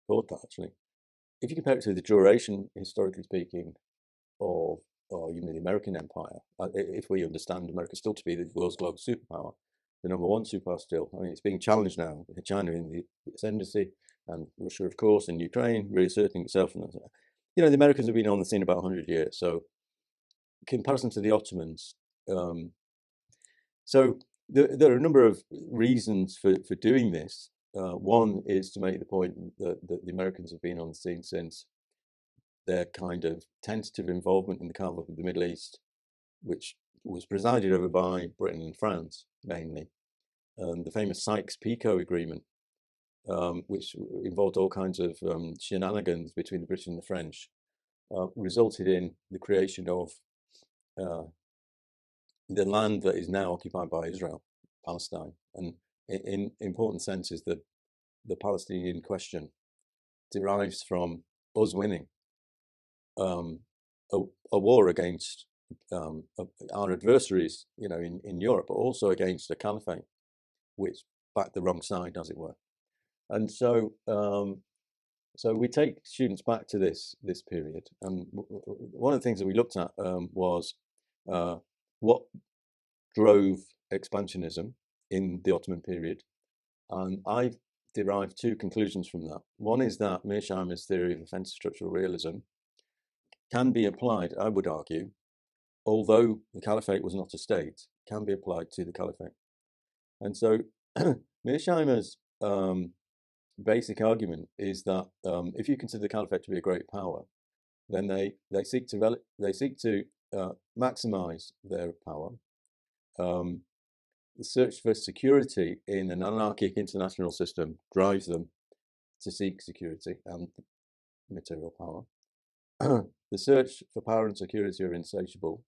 explored that actually. If you compare it to the duration, historically speaking, of the American empire, if we understand America still to be the world's global superpower, the number one superpower still. I mean, it's being challenged now. China in the ascendancy, and Russia, of course, and Ukraine reasserting itself. And the Americans have been on the scene about 100 years. So, in comparison to the Ottomans, so there are a number of reasons for doing this. One is to make the point that the Americans have been on the scene since their kind of tentative involvement in the conflict of the Middle East, which was presided over by Britain and France mainly. The famous Sykes-Picot Agreement, which involved all kinds of shenanigans between the British and the French, resulted in the creation of the land that is now occupied by Israel, Palestine. And in important senses, the Palestinian question derives from us winning a war against our adversaries, in Europe, but also against a caliphate, which backed the wrong side, as it were. And so, so we take students back to this period, and one of the things that we looked at was what drove expansionism in the Ottoman period, and I've derived two conclusions from that. One is that Mearsheimer's theory of offensive structural realism can be applied, I would argue, although the caliphate was not a state, can be applied to the caliphate. And so Mearsheimer's basic argument is that if you consider the caliphate to be a great power, then they seek to maximize their power. The search for security in an anarchic international system drives them to seek security and material power. The search for power and security are insatiable.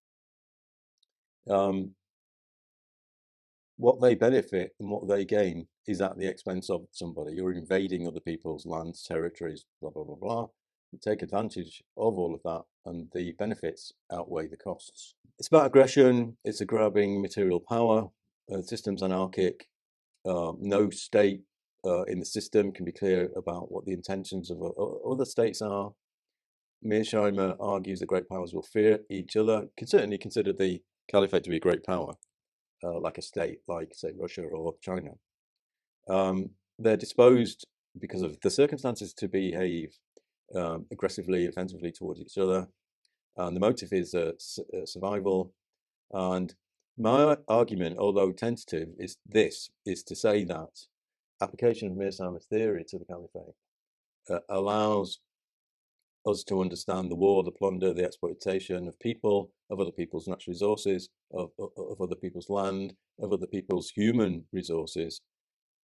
What they benefit and what they gain is at the expense of somebody. You're invading other people's lands, territories, blah, blah, blah, blah. You take advantage of all of that, and the benefits outweigh the costs. It's about aggression. It's a grabbing material power. The system's anarchic. No state in the system can be clear about what the intentions of other states are. Mearsheimer argues that great powers will fear each other. Can certainly consider the caliphate to be a great power, like a state, like, say, Russia or China. They're disposed, because of the circumstances, to behave aggressively, offensively towards each other. And the motive is survival. And my argument, although tentative, is to say that application of Mearsheimer's theory to the caliphate allows us to understand the war, the plunder, the exploitation of people, of other people's natural resources, of other people's land, of other people's human resources,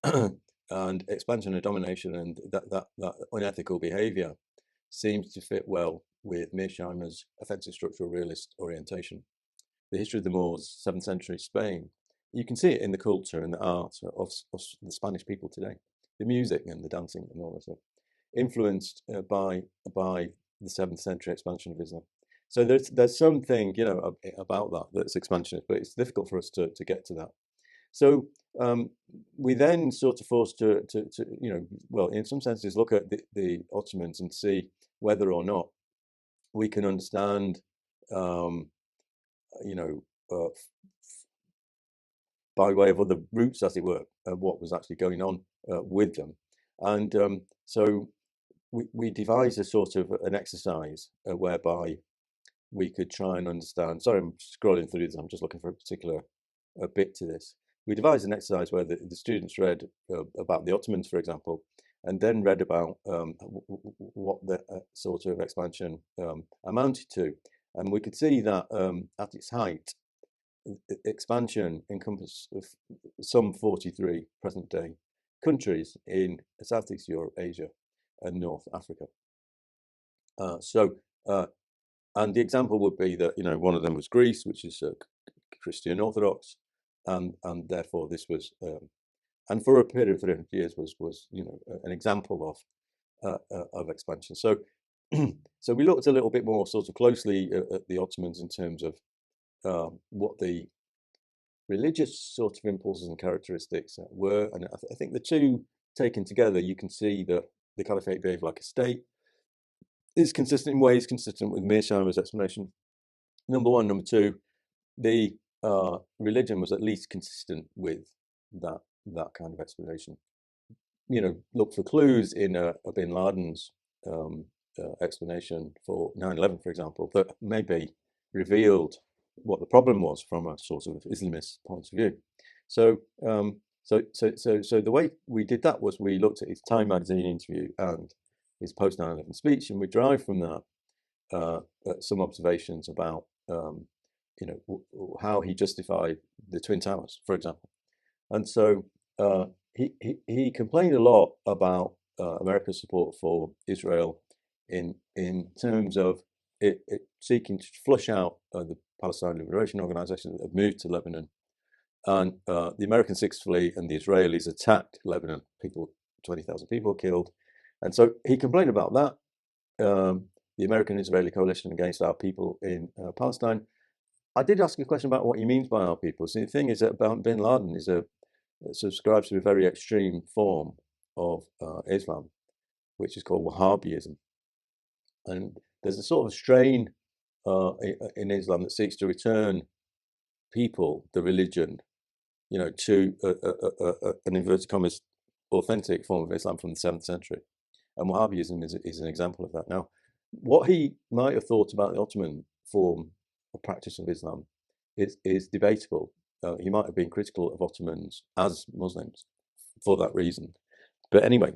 and expansion and domination, and that unethical behavior seems to fit well with Mearsheimer's offensive structural realist orientation. The history of the Moors, 7th century Spain, you can see it in the culture and the art of the Spanish people today, the music and the dancing and all that stuff, influenced by the 7th century expansion of Islam. So there's something about that that's expansionist, but it's difficult for us to get to that. So we then sort of forced to well, in some senses, look at the Ottomans and see whether or not we can understand by way of other routes, as it were, what was actually going on with them. And so we devised a sort of an exercise whereby we could try and understand. Sorry, I'm scrolling through this. I'm just looking for a particular bit to this. We devised an exercise where the students read about the Ottomans, for example, and then read about what the sort of expansion amounted to. And we could see that at its height, expansion encompassed some 43 present-day countries in Southeast Europe, Asia, and North Africa. And the example would be that one of them was Greece, which is Christian Orthodox, and therefore this was, and for a period of 300 years was an example of expansion. So so we looked a little bit more sort of closely at the Ottomans in terms of what the religious sort of impulses and characteristics were, and I think the two taken together, you can see that the caliphate behaved like a state is consistent in ways consistent with Mearsheimer's explanation. Number one. Number two, the religion was at least consistent with that kind of explanation. Look for clues in bin Laden's explanation for 9/11, for example, that maybe revealed what the problem was from a sort of Islamist point of view. So the way we did that was we looked at his Time magazine interview and his post 9/11 speech, and we derived from that some observations about how he justified the Twin Towers, for example. And so he complained a lot about America's support for Israel in terms of it seeking to flush out the Palestine Liberation Organization that had moved to Lebanon, and the American Sixth Fleet and the Israelis attacked Lebanon. 20,000 people killed, and so he complained about that. The American-Israeli coalition against our people in Palestine. I did ask a question about what he means by our people. So the thing is that bin Laden subscribes to a very extreme form of Islam, which is called Wahhabism. And there's a sort of strain in Islam that seeks to return people, the religion, to an inverted commas authentic form of Islam from the 7th century. And Wahhabism is an example of that. Now, what he might have thought about the Ottoman form of practice of Islam is debatable. He might have been critical of Ottomans as Muslims for that reason. But anyway,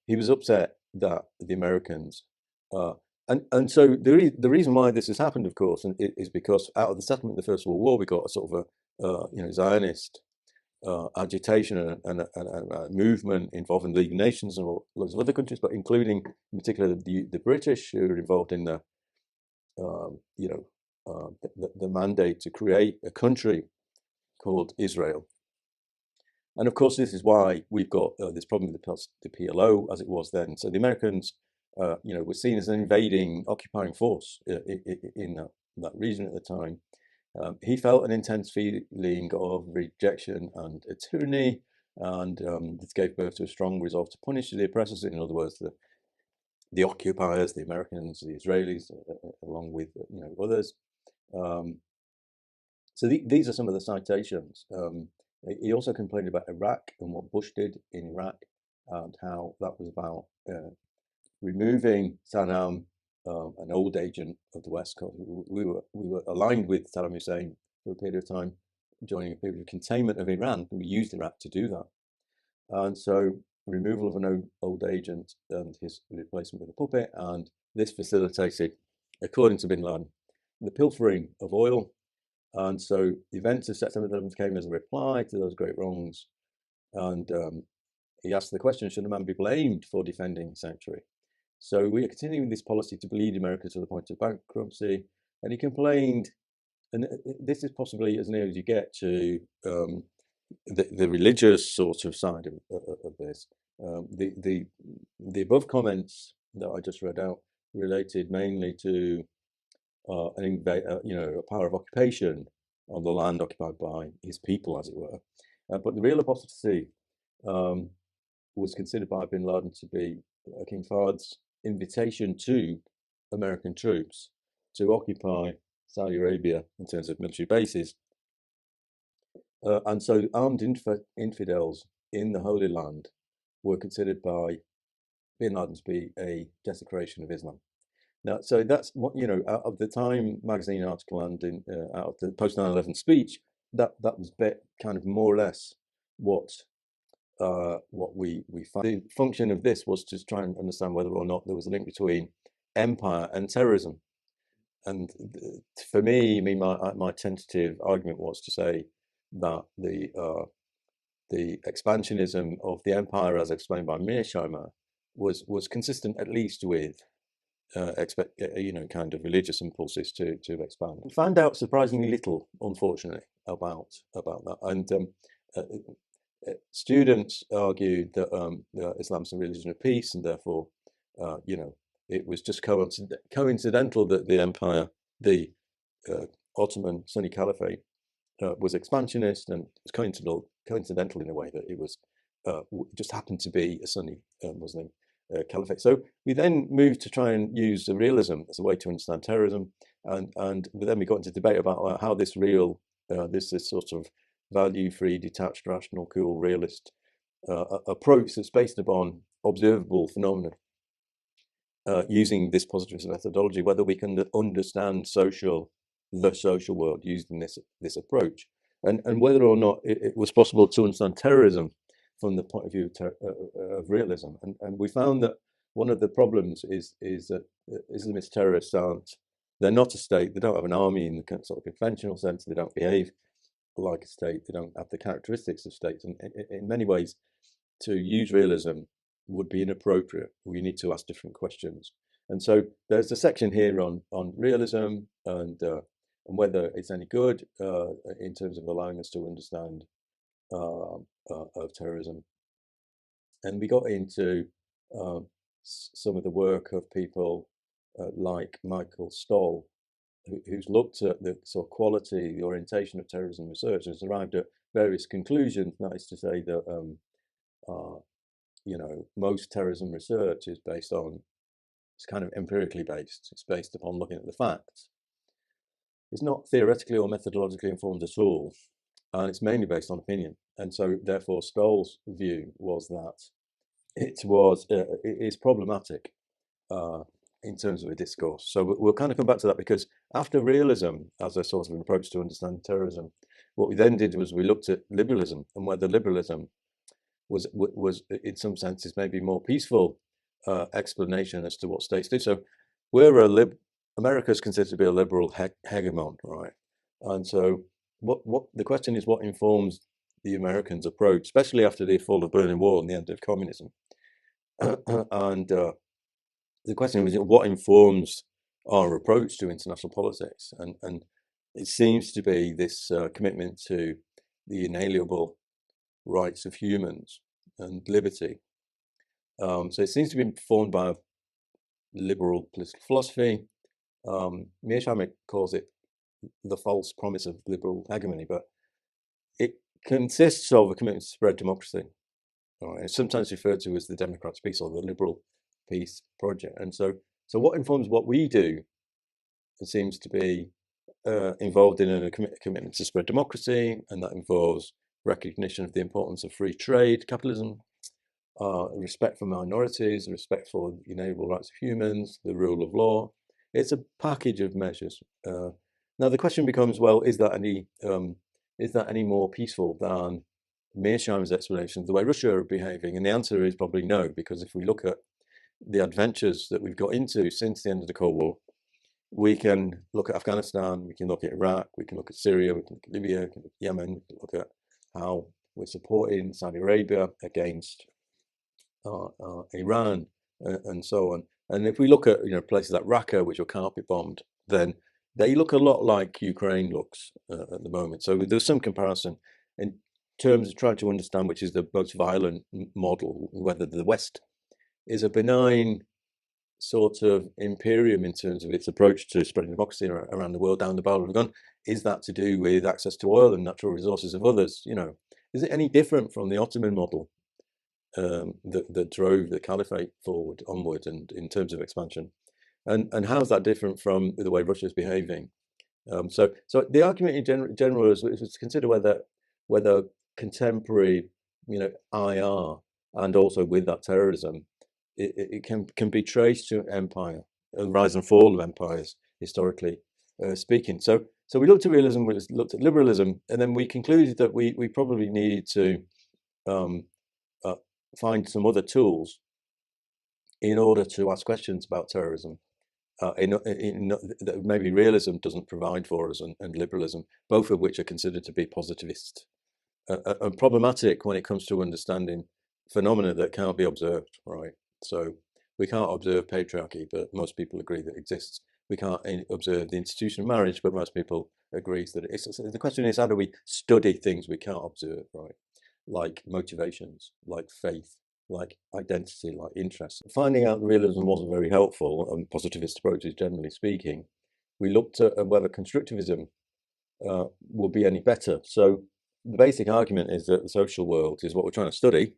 he was upset that the Americans, and so the reason why this has happened, of course, is because out of the settlement of the First World War, we got a sort of a Zionist agitation and a movement involving the League of Nations and lots of other countries, but including in particular the British, who are involved in the mandate to create a country called Israel. And of course, this is why we've got this problem with the PLO as it was then. So the Americans, were seen as an invading, occupying force in that region at the time. He felt an intense feeling of rejection and tyranny, and this gave birth to a strong resolve to punish the oppressors. In other words, the occupiers, the Americans, the Israelis, along with others. So these are some of the citations. He also complained about Iraq and what Bush did in Iraq, and how that was about removing Saddam, an old agent of the West Coast. We were aligned with Saddam Hussein for a period of time, joining a period of containment of Iran, and we used Iraq to do that. And so removal of an old agent and his replacement with a puppet, and this facilitated, according to bin Laden, the pilfering of oil. And so the events of September 11th came as a reply to those great wrongs. And he asked the question, should a man be blamed for defending sanctuary? So we are continuing this policy to bleed America to the point of bankruptcy. And he complained, and this is possibly as near as you get to the religious sort of side of this. The above comments that I just read out related mainly to a power of occupation on the land occupied by his people, as it were. But the real apostasy was considered by bin Laden to be King Fahd's invitation to American troops to occupy Saudi Arabia in terms of military bases. And so armed infidels in the Holy Land were considered by bin Laden to be a desecration of Islam. Now, so that's what, out of the Time magazine article and out of the post 9/11 speech, that was kind of more or less what we found. The function of this was to try and understand whether or not there was a link between empire and terrorism. And for me, my tentative argument was to say that the expansionism of the empire, as explained by Mearsheimer, was consistent at least with kind of religious impulses to expand. We found out surprisingly little, unfortunately, about that. And students argued that Islam's a religion of peace, and therefore, it was just coincidental that the empire, the Ottoman Sunni Caliphate, was expansionist, and it was coincidental in a way that it was just happened to be a Sunni Muslim. caliphate. So we then moved to try and use the realism as a way to understand terrorism, and then we got into debate about how this this sort of value-free, detached, rational, cool, realist approach that's based upon observable phenomena using this positivist methodology, whether we can understand the social world using this approach, and whether or not it was possible to understand terrorism from the point of view of realism. And we found that one of the problems is that Islamist terrorists they're not a state, they don't have an army in the sort of conventional sense, they don't behave like a state, they don't have the characteristics of states, and in many ways to use realism would be inappropriate. We need to ask different questions. And so there's a section here on realism and whether it's any good in terms of allowing us to understand of terrorism. And we got into some of the work of people like Michael Stoll, who's looked at the sort of quality, the orientation of terrorism research, and has arrived at various conclusions. That is to say that most terrorism research is based on, it's kind of empirically based. It's based upon looking at the facts. It's not theoretically or methodologically informed at all, and it's mainly based on opinion. And so, therefore, Stoll's view was that it is problematic in terms of a discourse. So we'll kind of come back to that, because after realism as a sort of an approach to understanding terrorism, what we then did was we looked at liberalism and whether liberalism was in some senses maybe more peaceful explanation as to what states do. So America is considered to be a liberal hegemon, right? And so what the question is, what informs the Americans' approach, especially after the fall of the Berlin Wall and the end of communism? And the question was, what informs our approach to international politics? And it seems to be this commitment to the inalienable rights of humans and liberty. So it seems to be informed by liberal political philosophy. Mearsheimer calls it the false promise of liberal hegemony, but it consists of a commitment to spread democracy. Right? It's sometimes referred to as the Democrats' peace or the liberal peace project. And so what informs what we do, it seems to be involved in a commitment to spread democracy, and that involves recognition of the importance of free trade, capitalism, respect for minorities, respect for the inalienable rights of humans, the rule of law. It's a package of measures. Now the question becomes, well, is that any more peaceful than Mearsheimer's explanation of the way Russia are behaving? And the answer is probably no, because if we look at the adventures that we've got into since the end of the Cold War, we can look at Afghanistan, we can look at Iraq, we can look at Syria, we can look at Libya, we can look at Yemen, we can look at how we're supporting Saudi Arabia against Iran, and so on. And if we look at places like Raqqa, which were carpet bombed, then they look a lot like Ukraine looks at the moment. So there's some comparison in terms of trying to understand which is the most violent model, whether the West is a benign sort of imperium in terms of its approach to spreading democracy around the world down the barrel of a gun. Is that to do with access to oil and natural resources of others? Is it any different from the Ottoman model that drove the caliphate onward, and in terms of expansion? And how is that different from the way Russia is behaving? So the argument in general is to consider whether contemporary, IR, and also with that terrorism, it can be traced to empire, the rise and fall of empires, historically speaking. So we looked at realism, we looked at liberalism, and then we concluded that we probably needed to find some other tools in order to ask questions about terrorism. That maybe realism doesn't provide for us, and liberalism, both of which are considered to be positivist and problematic when it comes to understanding phenomena that can't be observed, right? So we can't observe patriarchy, but most people agree that it exists. We can't observe the institution of marriage, but most people agree that it exists. The question is, how do we study things we can't observe, right? Like motivations, like faith, like identity, like interest. Finding out realism wasn't very helpful, and positivist approaches generally speaking. We looked at whether constructivism will be any better. So the basic argument is that the social world is what we're trying to study.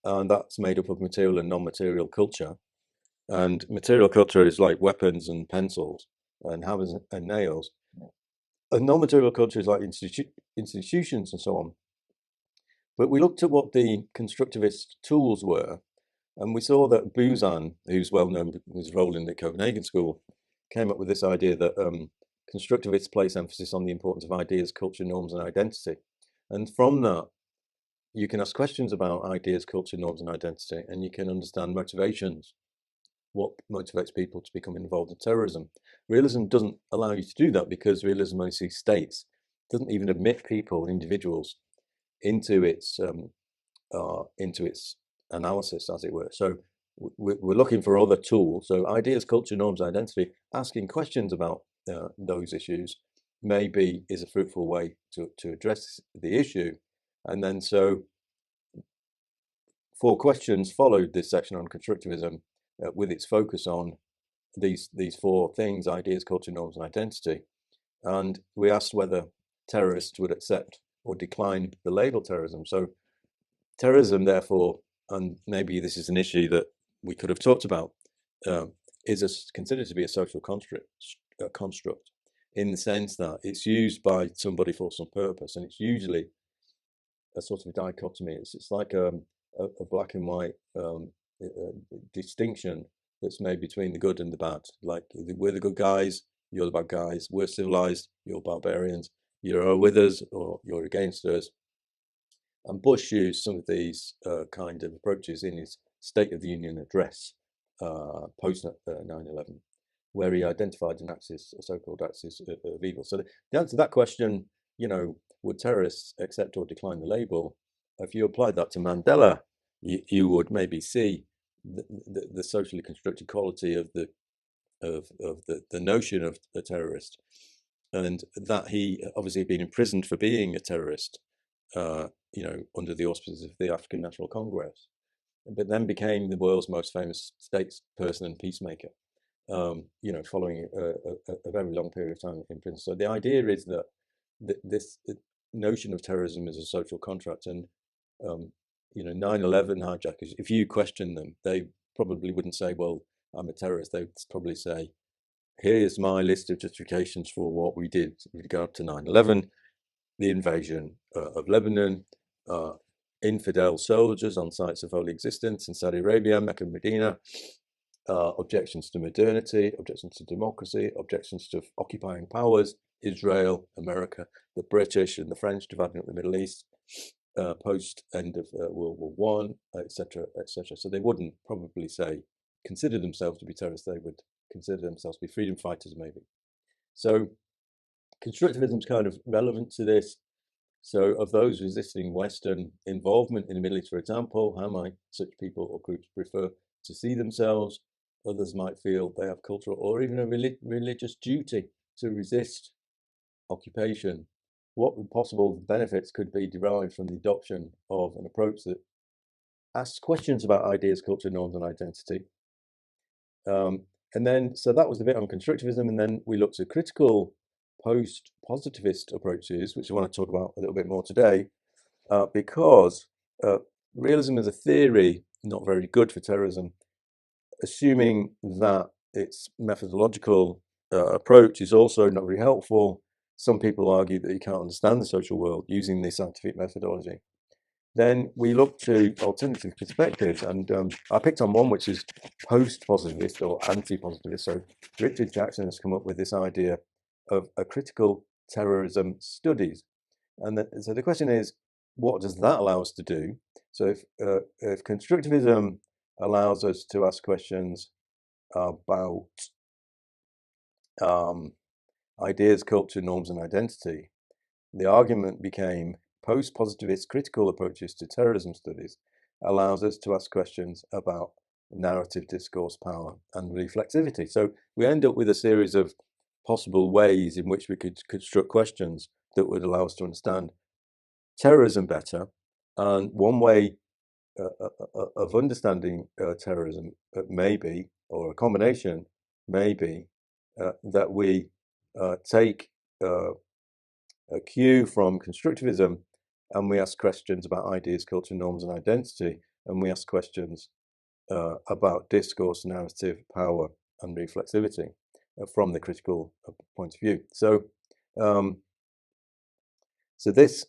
and that's made up of material and non-material culture. And material culture is like weapons and pencils and hammers and nails. And non-material culture is like institutions and so on. But we looked at what the constructivist tools were, and we saw that Buzan, who's well known for his role in the Copenhagen School, came up with this idea that constructivists place emphasis on the importance of ideas, culture, norms, and identity. And from that, you can ask questions about ideas, culture, norms, and identity, and you can understand motivations, what motivates people to become involved in terrorism. Realism doesn't allow you to do that because realism only sees states, doesn't even admit people, individuals, into its analysis, as it were. So we're looking for other tools. So ideas, culture, norms, identity, asking questions about those issues maybe is a fruitful way to address the issue. And then so 4 questions followed this section on constructivism with its focus on these 4 things: ideas, culture, norms, and identity. And we asked whether terrorists would accept or decline the label terrorism. So terrorism, therefore, and maybe this is an issue that we could have talked about, is considered to be a social construct in the sense that it's used by somebody for some purpose, and it's usually a sort of dichotomy. It's like a black and white distinction that's made between the good and the bad. Like we're the good guys, you're the bad guys. We're civilized, you're barbarians. You're with us or you're against us. And Bush used some of these kind of approaches in his State of the Union address post 9/11, where he identified an axis, a so-called axis of evil. So the answer to that question, would terrorists accept or decline the label? If you applied that to Mandela, you would maybe see the socially constructed quality of the notion of a terrorist, and that he obviously had been imprisoned for being a terrorist, under the auspices of the African National Congress, but then became the world's most famous statesperson and peacemaker, following a very long period of time in prison. So the idea is that this notion of terrorism is a social contract, and 9/11 hijackers, if you question them, they probably wouldn't say, well, I'm a terrorist. They'd probably say, here's my list of justifications for what we did with regard to 9/11, the invasion of Lebanon, infidel soldiers on sites of holy existence in Saudi Arabia, Mecca and Medina, objections to modernity, objections to democracy, objections to occupying powers, Israel, America, the British and the French dividing up the Middle East, post end of World War One, etc., etc. So they wouldn't probably consider themselves to be terrorists. They would consider themselves to be freedom fighters, maybe. So constructivism is kind of relevant to this. So of those resisting Western involvement in the Middle East, for example, how might such people or groups prefer to see themselves? Others might feel they have cultural or even a religious duty to resist occupation. What possible benefits could be derived from the adoption of an approach that asks questions about ideas, culture, norms, and identity? And then, so that was the bit on constructivism, and then we looked at critical post-positivist approaches, which I want to talk about a little bit more today, because realism as a theory, not very good for terrorism, assuming that its methodological approach is also not very helpful. Some people argue that you can't understand the social world using the scientific methodology. Then we look to alternative perspectives, and I picked on one which is post-positivist or anti-positivist. So Richard Jackson has come up with this idea of a critical terrorism studies, and so the question is, what does that allow us to do? So if constructivism allows us to ask questions about ideas, culture, norms, and identity, the argument became post-positivist critical approaches to terrorism studies allows us to ask questions about narrative discourse, power, and reflexivity. So we end up with a series of possible ways in which we could construct questions that would allow us to understand terrorism better. And one way of understanding terrorism may be, or a combination may be, that we take a cue from constructivism and we ask questions about ideas, culture, norms, and identity. and we ask questions about discourse, narrative, power, and reflexivity from the critical point of view. Um, so this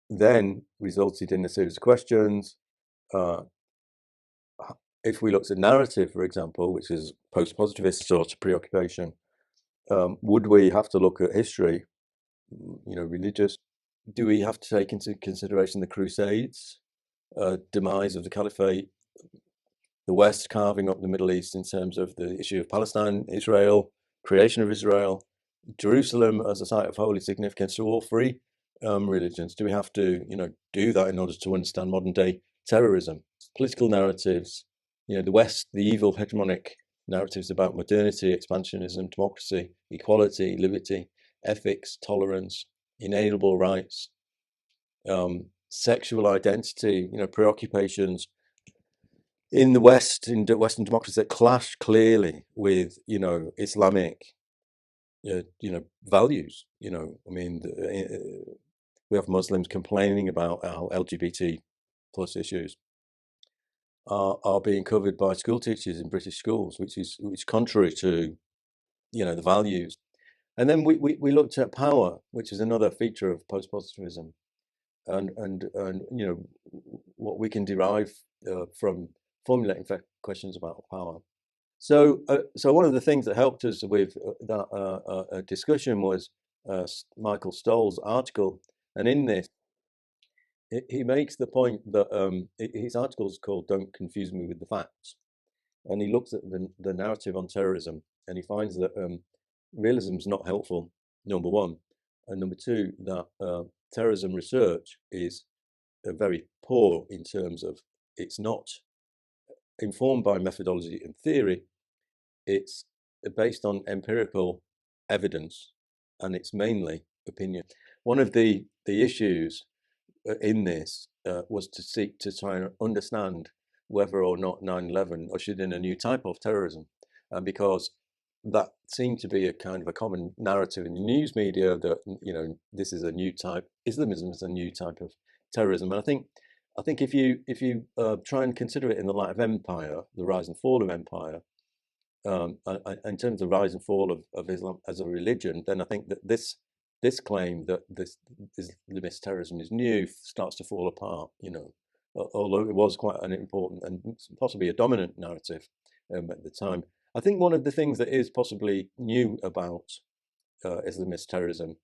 then resulted in a series of questions. Uh, if we looked at narrative, for example, which is post-positivist sort of preoccupation, would we have to look at history, religious? Do we have to take into consideration the Crusades, demise of the Caliphate, the West carving up the Middle East in terms of the issue of Palestine, Israel, creation of Israel, Jerusalem as a site of holy significance to all three religions? Do we have to, do that in order to understand modern day terrorism? Political narratives, the West, the evil hegemonic narratives about modernity, expansionism, democracy, equality, liberty, ethics, tolerance, inalienable rights, sexual identity, preoccupations in the West, in Western democracies that clash clearly with, Islamic, values. I mean, we have Muslims complaining about how LGBT plus issues are being covered by school teachers in British schools, which is contrary to, the values. And then we looked at power, which is another feature of post-positivism, and what we can derive from formulating questions about power. So one of the things that helped us with that discussion was Michael Stoll's article, and in this he makes the point that his article is called "Don't Confuse Me with the Facts," and he looks at the narrative on terrorism, and he finds that realism is not helpful. Number one, and number two, that terrorism research is very poor in terms of it's not informed by methodology and theory. It's based on empirical evidence, and it's mainly opinion. One of the issues in this was to seek to try and understand whether or not 9/11 ushered in a new type of terrorism, because that seemed to be a kind of a common narrative in the news media that this is a new type, Islamism is a new type of terrorism. And I think if you try and consider it in the light of empire, the rise and fall of empire, in terms of rise and fall of Islam as a religion, then I think that this claim that this Islamist terrorism is new starts to fall apart. Although it was quite an important and possibly a dominant narrative at the time. I think one of the things that is possibly new about Islamist terrorism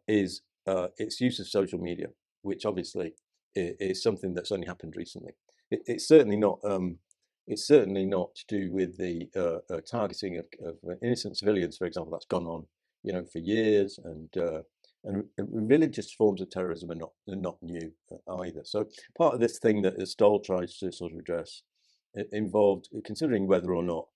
is its use of social media, which obviously is something that's only happened recently. It's certainly not. It's certainly not to do with the targeting of innocent civilians, for example. That's gone on, for years, and religious forms of terrorism are not new either. So part of this thing that Stoll tries to sort of address involved considering whether or not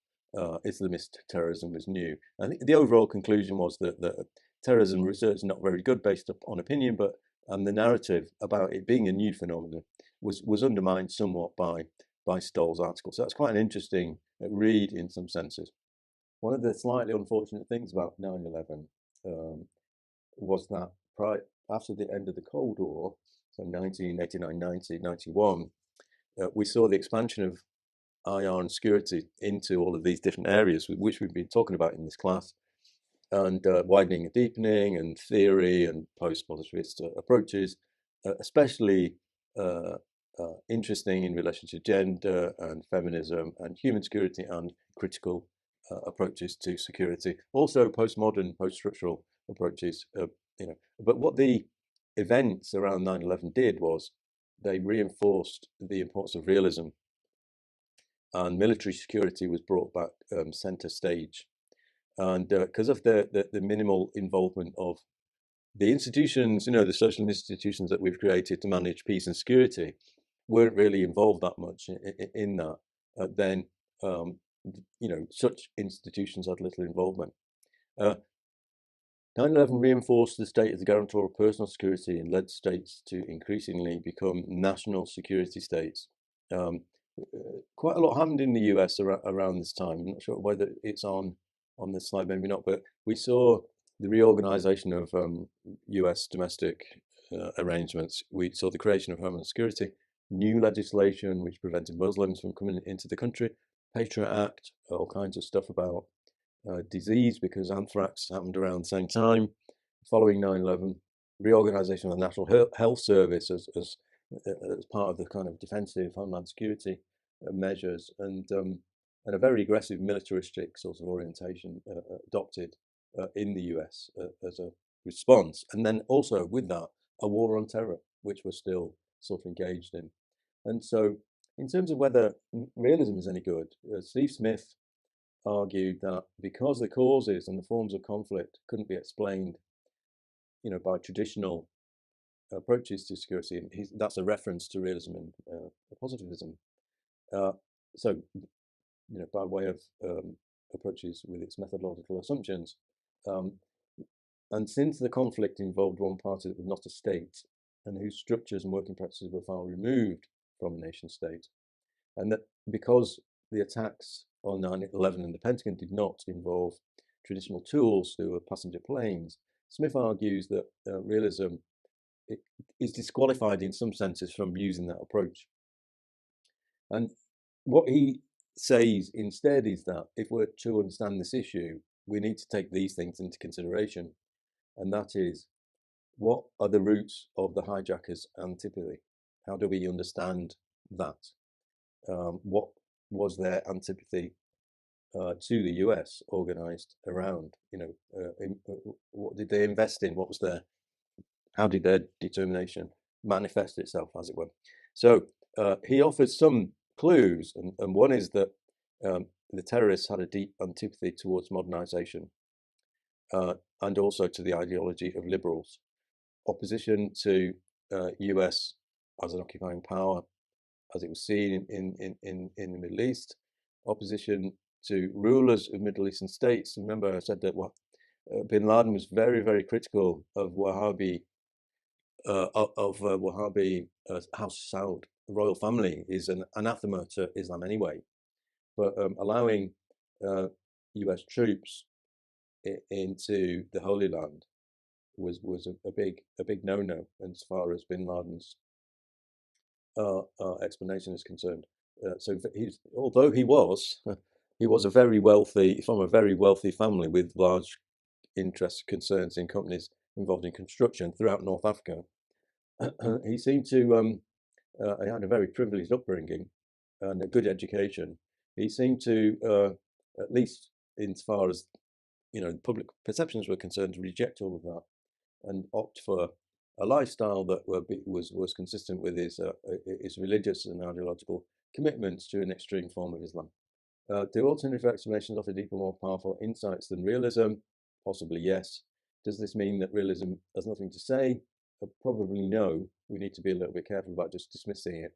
Islamist terrorism was new. I think the overall conclusion was that terrorism research is not very good based on opinion, but the narrative about it being a new phenomenon was undermined somewhat by Stoll's article. So that's quite an interesting read in some senses. One of the slightly unfortunate things about 9/11 was that after the end of the Cold War, so 1989, 90, 91, we saw the expansion of IR and security into all of these different areas, which we've been talking about in this class, and widening and deepening and theory and post-positivist approaches, especially interesting in relation to gender and feminism and human security and critical approaches to security. Also postmodern, post-structural approaches, But what the events around 9/11 did was they reinforced the importance of realism, and military security was brought back center stage. And because of the minimal involvement of the institutions, the social institutions that we've created to manage peace and security, weren't really involved that much in that. Then, such institutions had little involvement. 9/11 reinforced the state as the guarantor of personal security and led states to increasingly become national security states. Um, Quite a lot happened in the US around this time. I'm not sure whether it's on this slide, maybe not, but we saw the reorganization of US domestic arrangements. We saw the creation of Homeland Security. new legislation which prevented Muslims from coming into the country, Patriot Act, all kinds of stuff about disease because anthrax happened around the same time, following 9/11, reorganization of the National Health Service as part of the kind of defensive homeland security measures, and a very aggressive militaristic sort of orientation adopted in the US as a response. And then also with that, a war on terror, which we're still sort of engaged in. And so, in terms of whether realism is any good, Steve Smith argued that because the causes and the forms of conflict couldn't be explained, by traditional approaches to security, and that's a reference to realism and positivism. So, by way of approaches with its methodological assumptions, um, and since the conflict involved one party that was not a state, and whose structures and working practices were far removed from a nation state, and that because the attacks on 9/11 and the Pentagon did not involve traditional tools through passenger planes, Smith argues that realism is disqualified in some senses from using that approach. And what he says instead is that if we're to understand this issue, we need to take these things into consideration. And that is, what are the roots of the hijackers' antipathy? How do we understand that? What was their antipathy to the US organized around? What did they invest in? What was how did their determination manifest itself, as it were? So he offers some clues, and one is that the terrorists had a deep antipathy towards modernization and also to the ideology of liberals, opposition to US as an occupying power, as it was seen in the Middle East, opposition to rulers of Middle Eastern states. Remember, I said that bin Laden was very, very critical of Wahhabi House Saud. The royal family is an anathema to Islam anyway, but allowing US troops into the Holy Land was a big no-no as far as bin Laden's explanation is concerned. So although he was a very wealthy, from a very wealthy family with large interests, concerns in companies involved in construction throughout North Africa, he seemed to he had a very privileged upbringing and a good education. He seemed to, at least as far as public perceptions were concerned, reject all of that and opt for a lifestyle that was consistent with his religious and ideological commitments to an extreme form of Islam. Do alternative explanations offer deeper, more powerful insights than realism? Possibly yes. Does this mean that realism has nothing to say? Probably no. We need to be a little bit careful about just dismissing it.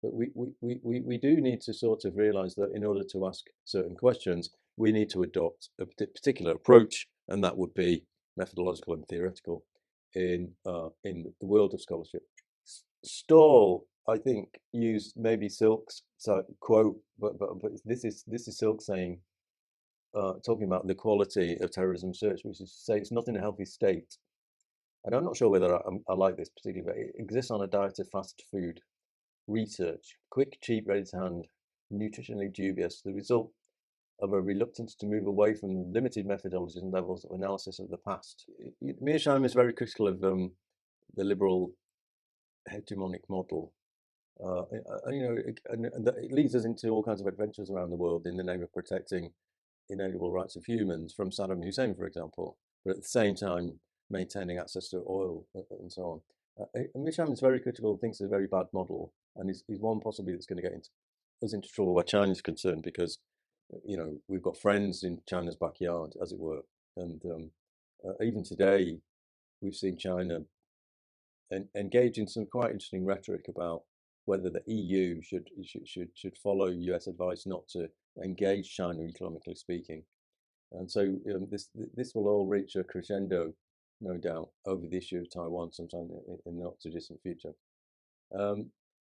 But we do need to sort of realize that in order to ask certain questions, we need to adopt a particular approach, and that would be methodological and theoretical in the world of scholarship. Stall, I think, used maybe Silk's quote, but this is Silk saying, talking about the quality of terrorism research, which is to say it's not in a healthy state. And I'm not sure whether I like this particularly, but it exists on a diet of fast food research, quick, cheap, ready to hand, nutritionally dubious, the result of a reluctance to move away from limited methodologies and levels of analysis of the past. Mearsheimer is very critical of the liberal hegemonic model. And it leads us into all kinds of adventures around the world in the name of protecting inalienable rights of humans, from Saddam Hussein, for example, but at the same time maintaining access to oil and so on. Mearsheimer is very critical, thinks it's a very bad model, and he's one possibly that's going to get us into trouble where China is concerned, because we've got friends in China's backyard, as it were, and even today we've seen China engage in some quite interesting rhetoric about whether the EU should follow US advice not to engage China economically speaking, and so this will all reach a crescendo, no doubt, over the issue of Taiwan sometime in the not too distant future.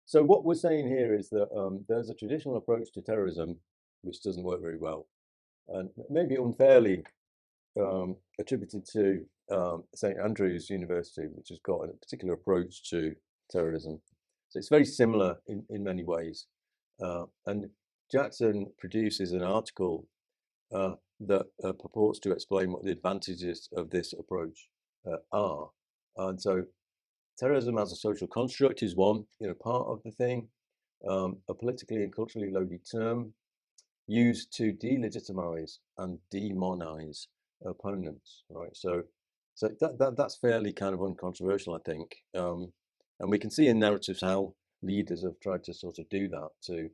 So what we're saying here is that there's a traditional approach to terrorism which doesn't work very well, and maybe unfairly attributed to St. Andrews University, which has got a particular approach to terrorism. So it's very similar in many ways. And Jackson produces an article that purports to explain what the advantages of this approach are. And so terrorism as a social construct is one, part of the thing. A politically and culturally loaded term used to delegitimize and demonize opponents, right? So that's fairly kind of uncontroversial, I think. And we can see in narratives how leaders have tried to sort of do that to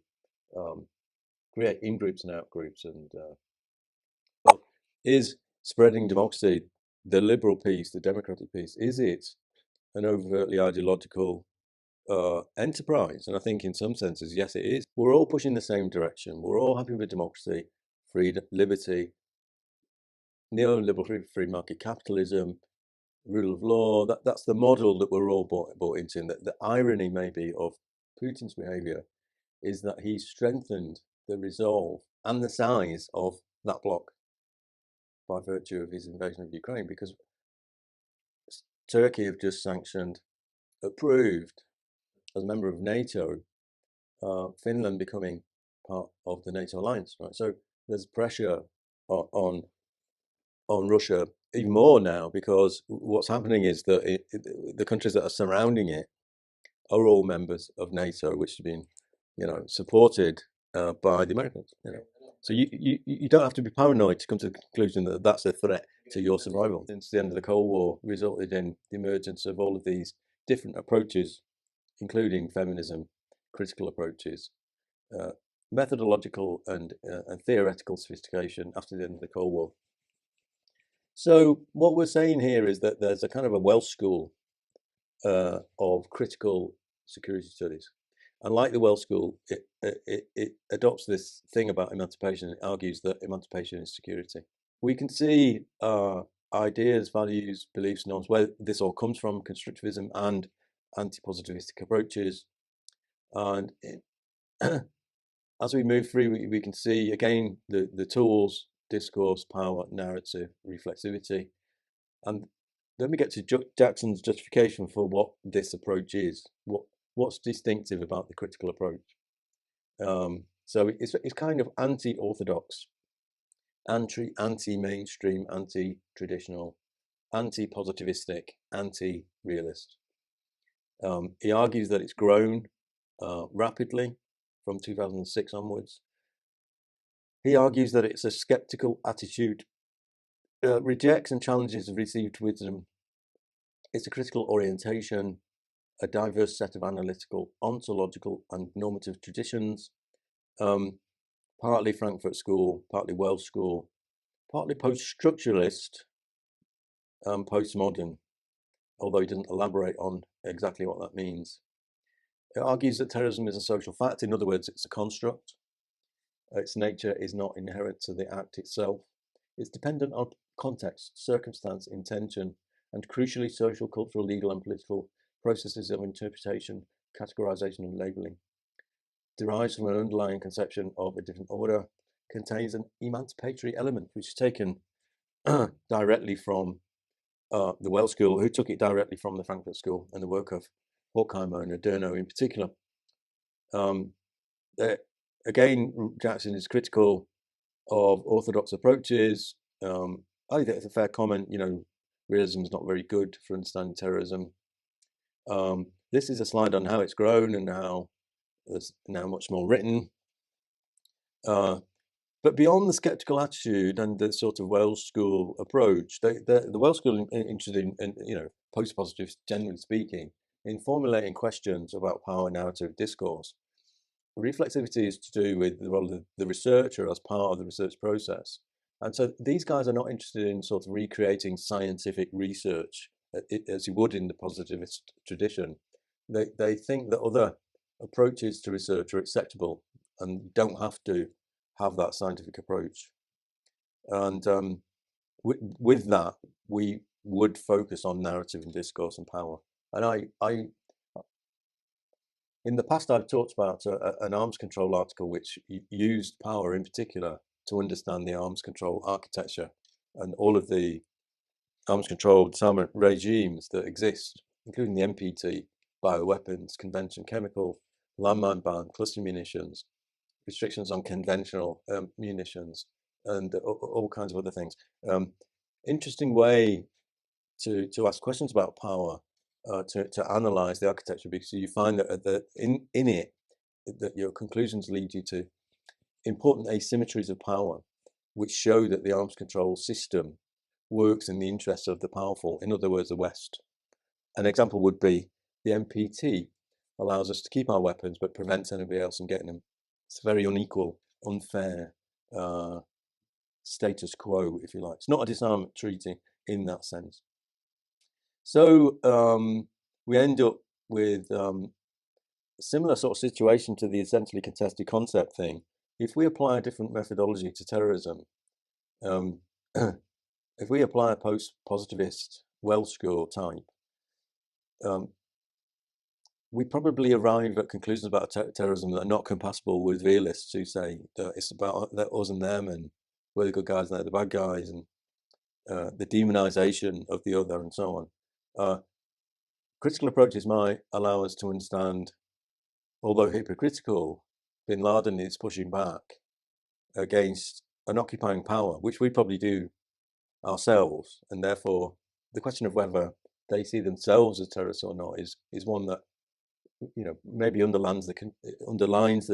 um, create in-groups and out-groups. And well, is spreading democracy the liberal piece, the democratic piece? Is it an overtly ideological enterprise? And I think in some senses, yes, it is. We're all pushing the same direction. We're all happy with democracy, freedom, liberty, neoliberal free market capitalism, rule of law. That's the model that we're all bought into. And the irony maybe of Putin's behavior is that he strengthened the resolve and the size of that bloc by virtue of his invasion of Ukraine, because Turkey have just sanctioned, approved as a member of NATO, Finland becoming part of the NATO alliance, right? So there's pressure on Russia even more now, because what's happening is that the countries that are surrounding it are all members of NATO, which has been, supported by the Americans. So you don't have to be paranoid to come to the conclusion that that's a threat to your survival. Since the end of the Cold War, resulted in the emergence of all of these different approaches, including feminism, critical approaches, methodological and theoretical sophistication after the end of the Cold War. So what we're saying here is that there's a kind of a Welsh school of critical security studies. And like the Welsh school, it adopts this thing about emancipation. It argues that emancipation is security. We can see ideas, values, beliefs, norms, where this all comes from, constructivism and anti-positivistic approaches. And as we move through, we can see, again, the tools, discourse, power, narrative, reflexivity. And then we get to Jackson's justification for what this approach is. What's distinctive about the critical approach? So it's kind of anti-orthodox, anti-mainstream, anti-traditional, anti-positivistic, anti-realist. He argues that it's grown rapidly from 2006 onwards. He argues that it's a skeptical attitude, rejects and challenges received wisdom. It's a critical orientation, a diverse set of analytical, ontological, and normative traditions, partly Frankfurt School, partly Welsh School, partly post-structuralist, postmodern, although he doesn't elaborate on exactly what that means. It argues that terrorism is a social fact. In other words, it's a construct. Its nature is not inherent to the act itself. It's dependent on context, circumstance, intention, and crucially social, cultural, legal, and political processes of interpretation, categorization, and labeling. Derives from an underlying conception of a different order, contains an emancipatory element, which is taken directly from the Welsh School, who took it directly from the Frankfurt School and the work of Horkheimer and Adorno in particular. Again, Jackson is critical of orthodox approaches. I think it's a fair comment. Realism is not very good for understanding terrorism. This is a slide on how it's grown and how there's now much more written. But beyond the skeptical attitude and the sort of Welsh School approach, the Welsh School is interested in post-positives, generally speaking, in formulating questions about power, narrative, discourse. Reflexivity is to do with the role of the researcher as part of the research process. And so these guys are not interested in sort of recreating scientific research as you would in the positivist tradition. They think that other approaches to research are acceptable and don't have to have that scientific approach. And with that, we would focus on narrative and discourse and power. And in the past, I've talked about an arms control article which used power in particular to understand the arms control architecture and all of the arms control disarmament regimes that exist, including the NPT bioweapons, conventional chemical, landmine ban, cluster munitions, restrictions on conventional munitions, and all kinds of other things. Interesting way to ask questions about power, to analyze the architecture, because you find that in it that your conclusions lead you to important asymmetries of power, which show that the arms control system works in the interests of the powerful, in other words, the West. An example would be the NPT allows us to keep our weapons but prevents anybody else from getting them. It's a very unequal, unfair status quo, if you like. It's not a disarmament treaty in that sense. So we end up with a similar sort of situation to the essentially contested concept thing. If we apply a different methodology to terrorism, if we apply a post-positivist Welsh score type, we probably arrive at conclusions about terrorism that are not compatible with realists who say that it's about us and them, and we're the good guys and they're the bad guys, and the demonization of the other, and so on. Critical approaches might allow us to understand, although hypocritical, bin Laden is pushing back against an occupying power, which we probably do ourselves, and therefore the question of whether they see themselves as terrorists or not is one that maybe underlines the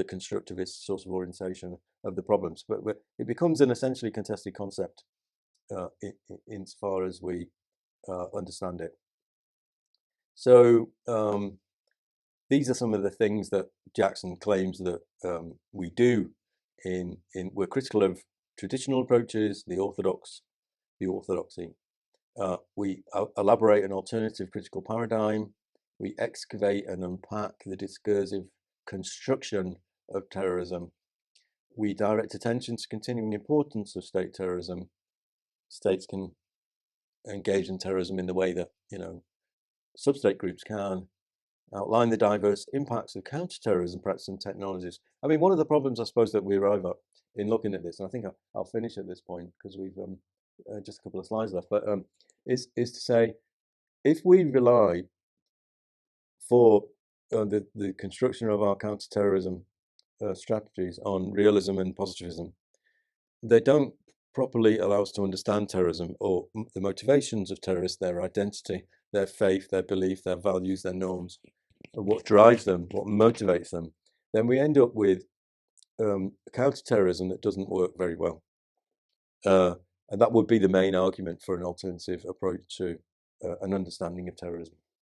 constructivist sort of orientation of the problems, but it becomes an essentially contested concept insofar as we understand it. So these are some of the things that Jackson claims that we do. We're critical of traditional approaches, the orthodoxy. We elaborate an alternative critical paradigm. We excavate and unpack the discursive construction of terrorism. We direct attention to continuing importance of state terrorism. States can engage in terrorism in the way that sub-state groups can. Outline the diverse impacts of counter-terrorism practices and technologies. I mean, one of the problems I suppose that we arrive at in looking at this, and I think I'll finish at this point because we've just a couple of slides left, but is to say, if we rely for the construction of our counter-terrorism strategies on realism and positivism, they don't properly allow us to understand terrorism or the motivations of terrorists, their identity, their faith, their belief, their values, their norms, what drives them, what motivates them. Then we end up with counter-terrorism that doesn't work very well. And that would be the main argument for an alternative approach to an understanding of terrorism.